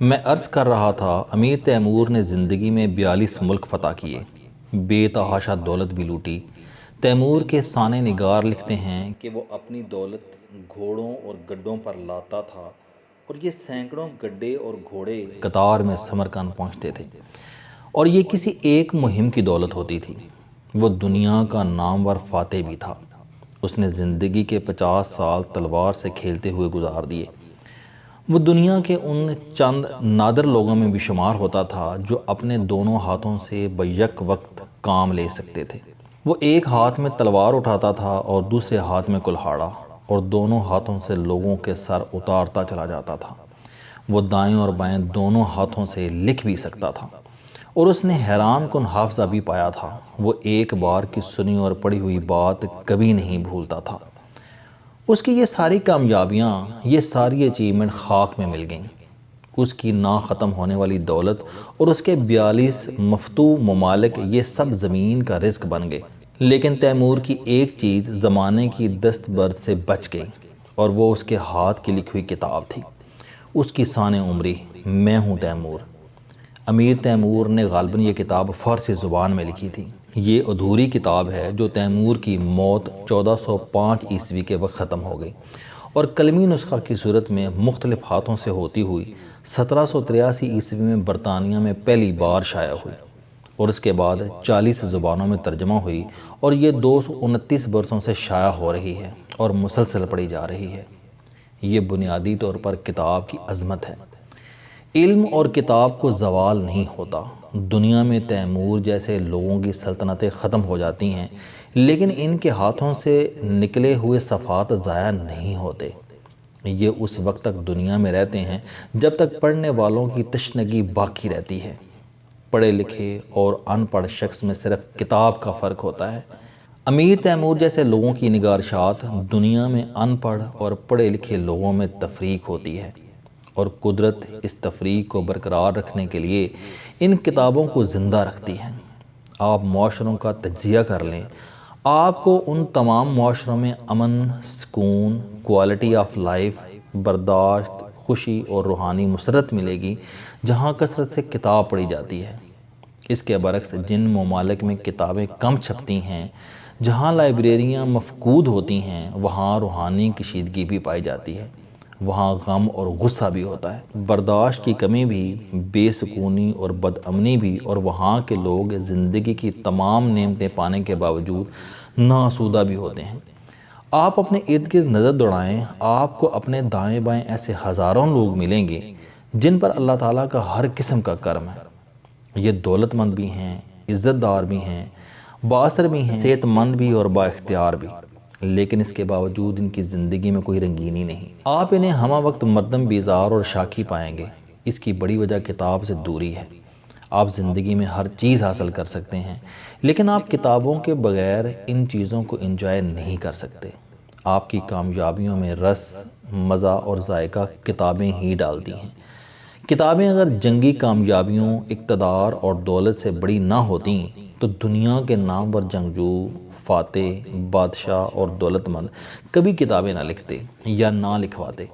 میں عرض کر رہا تھا، امیر تیمور نے زندگی میں 42 ملک فتح کیے، بے تحاشا دولت بھی لوٹی۔ تیمور کے سانے نگار لکھتے ہیں کہ وہ اپنی دولت گھوڑوں اور گڈوں پر لاتا تھا اور یہ سینکڑوں گڈے اور گھوڑے قطار میں سمرقند پہنچتے تھے، اور یہ کسی ایک مہم کی دولت ہوتی تھی۔ وہ دنیا کا نامور فاتح بھی تھا۔ اس نے زندگی کے 50 سال تلوار سے کھیلتے ہوئے گزار دیے۔ وہ دنیا کے ان چند نادر لوگوں میں بھی شمار ہوتا تھا جو اپنے دونوں ہاتھوں سے بیک وقت کام لے سکتے تھے۔ وہ ایک ہاتھ میں تلوار اٹھاتا تھا اور دوسرے ہاتھ میں کلہاڑا، اور دونوں ہاتھوں سے لوگوں کے سر اتارتا چلا جاتا تھا۔ وہ دائیں اور بائیں دونوں ہاتھوں سے لکھ بھی سکتا تھا، اور اس نے حیران کن حافظہ بھی پایا تھا۔ وہ ایک بار کی سنی اور پڑھی ہوئی بات کبھی نہیں بھولتا تھا۔ اس کی یہ ساری کامیابیاں، یہ ساری اچیومنٹ خاک میں مل گئیں۔ اس کی نا ختم ہونے والی دولت اور اس کے 42 مفتوح ممالک، یہ سب زمین کا رزق بن گئے۔ لیکن تیمور کی ایک چیز زمانے کی دست برد سے بچ گئی، اور وہ اس کے ہاتھ کی لکھی ہوئی کتاب تھی، اس کی سان عمری، میں ہوں تیمور۔ امیر تیمور نے غالباً یہ کتاب فارسی زبان میں لکھی تھی۔ یہ ادھوری کتاب ہے جو تیمور کی موت 1405 عیسوی کے وقت ختم ہو گئی، اور قلمی نسخہ کی صورت میں مختلف ہاتھوں سے ہوتی ہوئی 1783 عیسوی میں برطانیہ میں پہلی بار شائع ہوئی، اور اس کے بعد 40 زبانوں میں ترجمہ ہوئی، اور یہ 229 برسوں سے شائع ہو رہی ہے اور مسلسل پڑھی جا رہی ہے۔ یہ بنیادی طور پر کتاب کی عظمت ہے۔ علم اور کتاب کو زوال نہیں ہوتا۔ دنیا میں تیمور جیسے لوگوں کی سلطنتیں ختم ہو جاتی ہیں، لیکن ان کے ہاتھوں سے نکلے ہوئے صفحات ضائع نہیں ہوتے۔ یہ اس وقت تک دنیا میں رہتے ہیں جب تک پڑھنے والوں کی تشنگی باقی رہتی ہے۔ پڑھے لکھے اور ان پڑھ شخص میں صرف کتاب کا فرق ہوتا ہے۔ امیر تیمور جیسے لوگوں کی نگارشات دنیا میں ان پڑھ اور پڑھے لکھے لوگوں میں تفریق ہوتی ہے، اور قدرت اس تفریق کو برقرار رکھنے کے لیے ان کتابوں کو زندہ رکھتی ہے۔ آپ معاشروں کا تجزیہ کر لیں، آپ کو ان تمام معاشروں میں امن، سکون، کوالٹی آف لائف، برداشت، خوشی اور روحانی مسرت ملے گی جہاں کثرت سے کتاب پڑھی جاتی ہے۔ اس کے برعکس جن ممالک میں کتابیں کم چھپتی ہیں، جہاں لائبریریاں مفقود ہوتی ہیں، وہاں روحانی کشیدگی بھی پائی جاتی ہے، وہاں غم اور غصہ بھی ہوتا ہے، برداشت کی کمی بھی، بے سکونی اور بد امنی بھی، اور وہاں کے لوگ زندگی کی تمام نعمتیں پانے کے باوجود ناآسودہ بھی ہوتے ہیں۔ آپ اپنے ارد گرد نظر دوڑائیں، آپ کو اپنے دائیں بائیں ایسے ہزاروں لوگ ملیں گے جن پر اللہ تعالیٰ کا ہر قسم کا کرم ہے۔ یہ دولت مند بھی ہیں، عزت دار بھی ہیں، بااثر بھی ہیں، صحت مند بھی اور با اختیار بھی، لیکن اس کے باوجود ان کی زندگی میں کوئی رنگینی نہیں۔ آپ انہیں ہمہ وقت مردم بیزار اور شاکی پائیں گے۔ اس کی بڑی وجہ کتاب سے دوری ہے۔ آپ زندگی میں ہر چیز حاصل کر سکتے ہیں، لیکن آپ کتابوں کے بغیر ان چیزوں کو انجوائے نہیں کر سکتے۔ آپ کی کامیابیوں میں رس، مزہ اور ذائقہ کتابیں ہی ڈالتی ہیں۔ کتابیں اگر جنگی کامیابیوں، اقتدار اور دولت سے بڑی نہ ہوتیں تو دنیا کے نامور جنگجو، فاتح، بادشاہ اور دولت مند کبھی کتابیں نہ لکھتے یا نہ لکھواتے۔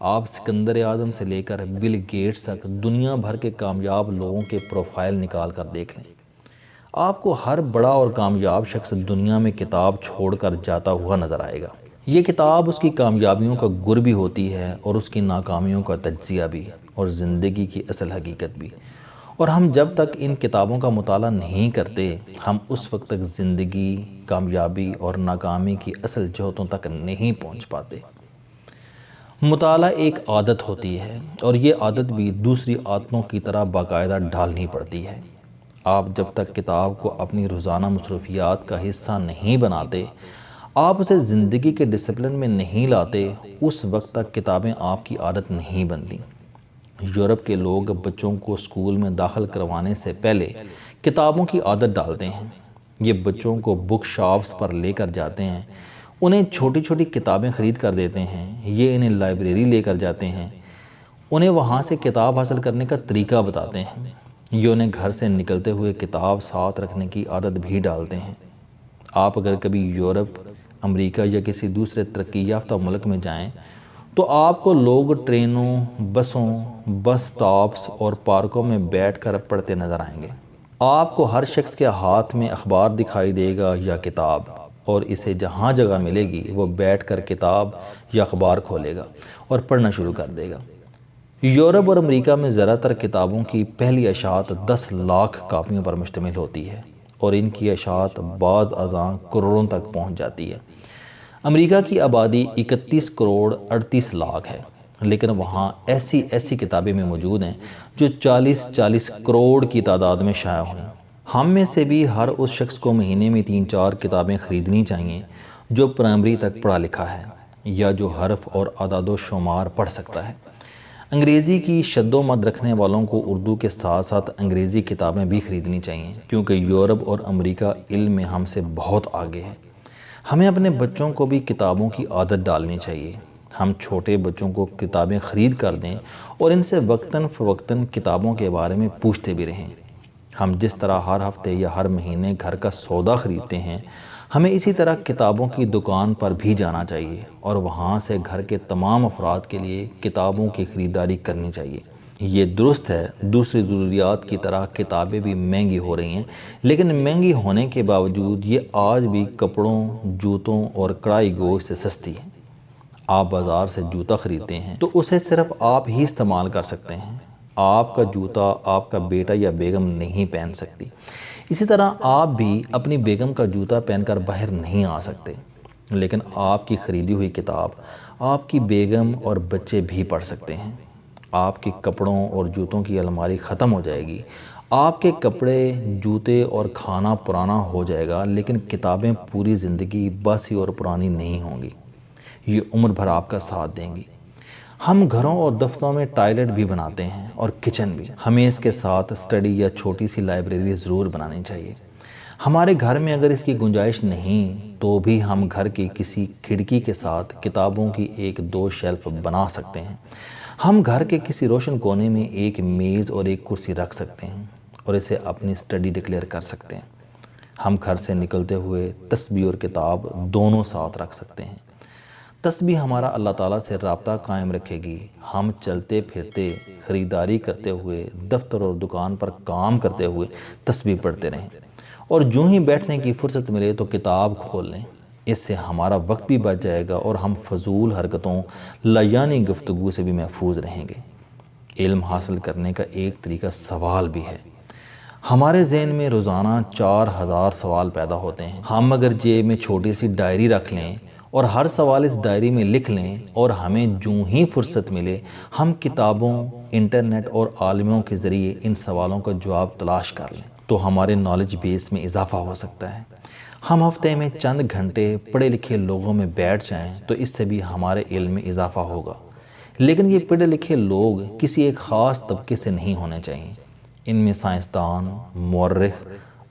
آپ سکندر اعظم سے لے کر بل گیٹس تک دنیا بھر کے کامیاب لوگوں کے پروفائل نکال کر دیکھ لیں۔ آپ کو ہر بڑا اور کامیاب شخص دنیا میں کتاب چھوڑ کر جاتا ہوا نظر آئے گا۔ یہ کتاب اس کی کامیابیوں کا گر بھی ہوتی ہے اور اس کی ناکامیوں کا تجزیہ بھی، اور زندگی کی اصل حقیقت بھی۔ اور ہم جب تک ان کتابوں کا مطالعہ نہیں کرتے، ہم اس وقت تک زندگی، کامیابی اور ناکامی کی اصل جہتوں تک نہیں پہنچ پاتے۔ مطالعہ ایک عادت ہوتی ہے، اور یہ عادت بھی دوسری عادتوں کی طرح باقاعدہ ڈالنی پڑتی ہے۔ آپ جب تک کتاب کو اپنی روزانہ مصروفیات کا حصہ نہیں بناتے، آپ اسے زندگی کے ڈسپلن میں نہیں لاتے، اس وقت تک کتابیں آپ کی عادت نہیں بنتی۔ یورپ کے لوگ بچوں کو اسکول میں داخل کروانے سے پہلے کتابوں کی عادت ڈالتے ہیں۔ یہ بچوں کو بک شاپس پر لے کر جاتے ہیں، انہیں چھوٹی چھوٹی کتابیں خرید کر دیتے ہیں، یہ انہیں لائبریری لے کر جاتے ہیں، انہیں وہاں سے کتاب حاصل کرنے کا طریقہ بتاتے ہیں، یہ انہیں گھر سے نکلتے ہوئے کتاب ساتھ رکھنے کی عادت بھی ڈالتے ہیں۔ آپ اگر کبھی یورپ، امریکہ یا کسی دوسرے ترقی یافتہ ملک میں جائیں تو آپ کو لوگ ٹرینوں، بسوں، بس سٹاپس اور پارکوں میں بیٹھ کر پڑھتے نظر آئیں گے۔ آپ کو ہر شخص کے ہاتھ میں اخبار دکھائی دے گا یا کتاب، اور اسے جہاں جگہ ملے گی وہ بیٹھ کر کتاب یا اخبار کھولے گا اور پڑھنا شروع کر دے گا۔ یورپ اور امریکہ میں زیادہ تر کتابوں کی پہلی اشاعت 10 لاکھ کاپیوں پر مشتمل ہوتی ہے، اور ان کی اشاعت بعض ازاں کروڑوں تک پہنچ جاتی ہے۔ امریکہ کی آبادی 31 کروڑ 38 لاکھ ہے، لیکن وہاں ایسی کتابیں میں موجود ہیں جو 40 کروڑ کی تعداد میں شائع ہوئیں۔ ہم میں سے بھی ہر اس شخص کو مہینے میں 3-4 کتابیں خریدنی چاہیے جو پرائمری تک پڑھا لکھا ہے یا جو حرف اور اعداد و شمار پڑھ سکتا ہے۔ انگریزی کی شد و مد رکھنے والوں کو اردو کے ساتھ ساتھ انگریزی کتابیں بھی خریدنی چاہیے، کیونکہ یورپ اور امریکہ علم میں ہم سے بہت آگے ہے۔ ہمیں اپنے بچوں کو بھی کتابوں کی عادت ڈالنی چاہیے۔ ہم چھوٹے بچوں کو کتابیں خرید کر دیں اور ان سے وقتاً فوقتاً کتابوں کے بارے میں پوچھتے بھی رہیں۔ ہم جس طرح ہر ہفتے یا ہر مہینے گھر کا سودا خریدتے ہیں، ہمیں اسی طرح کتابوں کی دکان پر بھی جانا چاہیے اور وہاں سے گھر کے تمام افراد کے لیے کتابوں کی خریداری کرنی چاہیے۔ یہ درست ہے، دوسری ضروریات کی طرح کتابیں بھی مہنگی ہو رہی ہیں، لیکن مہنگی ہونے کے باوجود یہ آج بھی کپڑوں، جوتوں اور کڑھائی گوشت سے سستی ہے۔ آپ بازار سے جوتا خریدتے ہیں تو اسے صرف آپ ہی استعمال کر سکتے ہیں۔ آپ کا جوتا آپ کا بیٹا یا بیگم نہیں پہن سکتی۔ اسی طرح آپ بھی اپنی بیگم کا جوتا پہن کر باہر نہیں آ سکتے، لیکن آپ کی خریدی ہوئی کتاب آپ کی بیگم اور بچے بھی پڑھ سکتے ہیں۔ آپ کے کپڑوں اور جوتوں کی الماری ختم ہو جائے گی، آپ کے کپڑے، جوتے اور کھانا پرانا ہو جائے گا، لیکن کتابیں پوری زندگی باسی اور پرانی نہیں ہوں گی، یہ عمر بھر آپ کا ساتھ دیں گی۔ ہم گھروں اور دفتروں میں ٹائلٹ بھی بناتے ہیں اور کچن بھی، ہمیں اس کے ساتھ اسٹڈی یا چھوٹی سی لائبریری ضرور بنانی چاہیے۔ ہمارے گھر میں اگر اس کی گنجائش نہیں تو بھی ہم گھر کی کسی کھڑکی کے ساتھ کتابوں کی 1-2 شیلف بنا سکتے ہیں۔ ہم گھر کے کسی روشن کونے میں ایک میز اور ایک کرسی رکھ سکتے ہیں اور اسے اپنی اسٹڈی ڈکلیئر کر سکتے ہیں۔ ہم گھر سے نکلتے ہوئے تسبیح اور کتاب دونوں ساتھ رکھ سکتے ہیں۔ تسبیح ہمارا اللہ تعالیٰ سے رابطہ قائم رکھے گی۔ ہم چلتے پھرتے، خریداری کرتے ہوئے، دفتر اور دکان پر کام کرتے ہوئے تسبیح پڑھتے رہیں، اور جو ہی بیٹھنے کی فرصت ملے تو کتاب کھول لیں۔ اس سے ہمارا وقت بھی بچ جائے گا اور ہم فضول حرکتوں، لایانی گفتگو سے بھی محفوظ رہیں گے۔ علم حاصل کرنے کا ایک طریقہ سوال بھی ہے۔ ہمارے ذہن میں روزانہ 4000 سوال پیدا ہوتے ہیں۔ ہم اگر جیب میں چھوٹی سی ڈائری رکھ لیں اور ہر سوال اس ڈائری میں لکھ لیں اور ہمیں جو ہی فرصت ملے ہم کتابوں، انٹرنیٹ اور عالموں کے ذریعے ان سوالوں کا جواب تلاش کر لیں تو ہمارے نالج بیس میں اضافہ ہو سکتا ہے۔ ہم ہفتے میں چند گھنٹے پڑھے لکھے لوگوں میں بیٹھ جائیں تو اس سے بھی ہمارے علم میں اضافہ ہوگا، لیکن یہ پڑھے لکھے لوگ کسی ایک خاص طبقے سے نہیں ہونے چاہیے۔ ان میں سائنسدان، مورخ،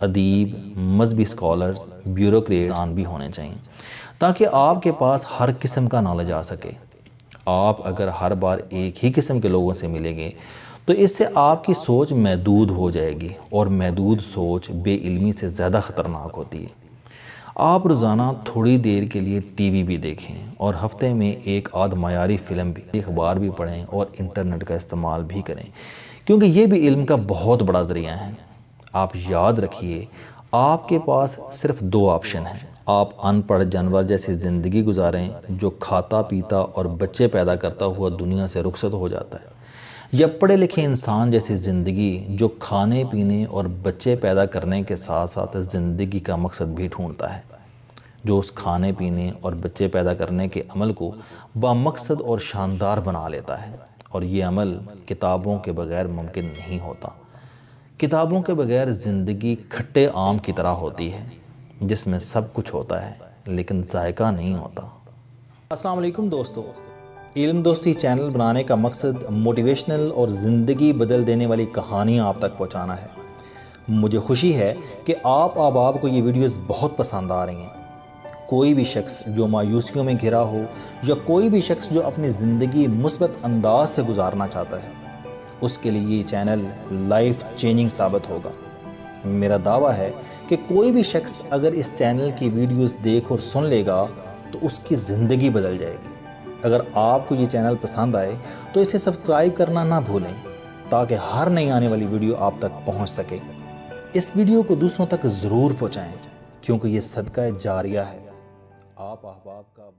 ادیب، مذہبی اسکالرز، بیوروکریٹس بھی ہونے چاہیے تاکہ آپ کے پاس ہر قسم کا نالج آ سکے۔ آپ اگر ہر بار ایک ہی قسم کے لوگوں سے ملیں گے تو اس سے آپ کی سوچ محدود ہو جائے گی، اور محدود سوچ بے علمی سے زیادہ خطرناک ہوتی ہے۔ آپ روزانہ تھوڑی دیر کے لیے ٹی وی بھی دیکھیں اور ہفتے میں ایک آدھ معیاری فلم بھی، اخبار بھی پڑھیں اور انٹرنیٹ کا استعمال بھی کریں، کیونکہ یہ بھی علم کا بہت بڑا ذریعہ ہے۔ آپ یاد رکھیے، آپ کے پاس صرف 2 آپشن ہیں۔ آپ ان پڑھ جانور جیسی زندگی گزاریں جو کھاتا پیتا اور بچے پیدا کرتا ہوا دنیا سے رخصت ہو جاتا ہے، یا پڑھے لکھے انسان جیسی زندگی جو کھانے پینے اور بچے پیدا کرنے کے ساتھ ساتھ زندگی کا مقصد بھی ڈھونڈتا ہے، جو اس کھانے پینے اور بچے پیدا کرنے کے عمل کو بامقصد اور شاندار بنا لیتا ہے، اور یہ عمل کتابوں کے بغیر ممکن نہیں ہوتا۔ کتابوں کے بغیر زندگی کھٹے آم کی طرح ہوتی ہے جس میں سب کچھ ہوتا ہے لیکن ذائقہ نہیں ہوتا۔ السلام علیکم دوستو، علم دوستی چینل بنانے کا مقصد موٹیویشنل اور زندگی بدل دینے والی کہانیاں آپ تک پہنچانا ہے۔ مجھے خوشی ہے کہ آپ احباب کو یہ ویڈیوز بہت پسند آ رہی ہیں۔ کوئی بھی شخص جو مایوسیوں میں گھرا ہو یا کوئی بھی شخص جو اپنی زندگی مثبت انداز سے گزارنا چاہتا ہے، اس کے لیے یہ چینل لائف چینجنگ ثابت ہوگا۔ میرا دعویٰ ہے کہ کوئی بھی شخص اگر اس چینل کی ویڈیوز دیکھ اور سن لے گا تو اس کی زندگی بدل جائے گی۔ اگر آپ کو یہ چینل پسند آئے تو اسے سبسکرائب کرنا نہ بھولیں تاکہ ہر نئی آنے والی ویڈیو آپ تک پہنچ سکے۔ اس ویڈیو کو دوسروں تک ضرور پہنچائیں کیونکہ یہ صدقہ جاریہ ہے۔ آپ احباب کا